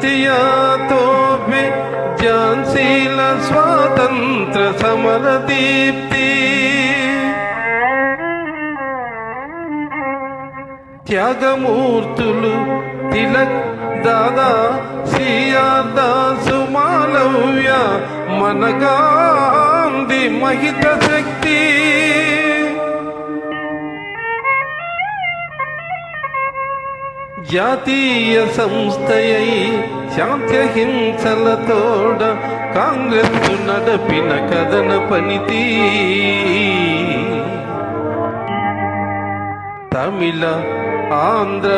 జాతీయతోపి ఝాన్సీల స్వాతంత్ర సమర దీప్తి త్యాగమూర్తులు తిలక్ దాదా సిఆర్ దాసు మాలవ్య మన గాంధీ మహిత శక్తి జాతీయ సంస్థయై శాంత్యహింసలతోడ కాంగ్రెస్ నడపిన కథన పనితి తమిళ ఆంధ్ర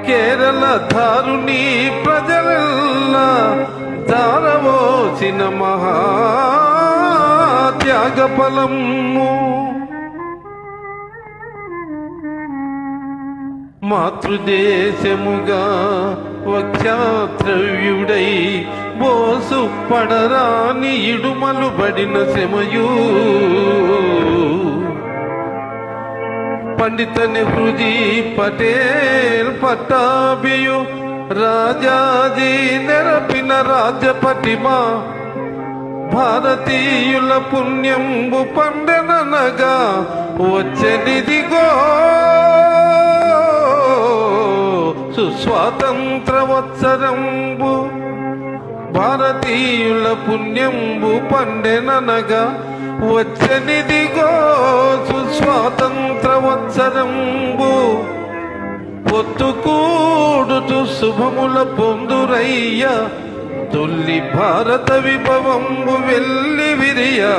కేరళ ధారుని ప్రజలల్లా దారవోసిన మహా త్యాగ ఫలము మాతృదేశముగా వక్షాద్రవ్యుడై బోసు పడరాని ఇడుమలు బడిన శ్రమయు పండిత నెహ్రూజీ పటేల్ పట్టాభియు రాజాజీ నెరపిన రాజపటిమ భారతీయుల పుణ్యంబు పండననగా వచ్చనిదిగో సుస్వాతంత్ర వత్సరంబు భారతీయుల పుణ్యంబు పండెననగా వచ్చనిదిగో సుస్వాతంత్ర వత్సరంబు పొత్తుకూడుతు శుభముల పొందురయ్య తొల్లి భారత విభవంబు వెళ్ళి విరియా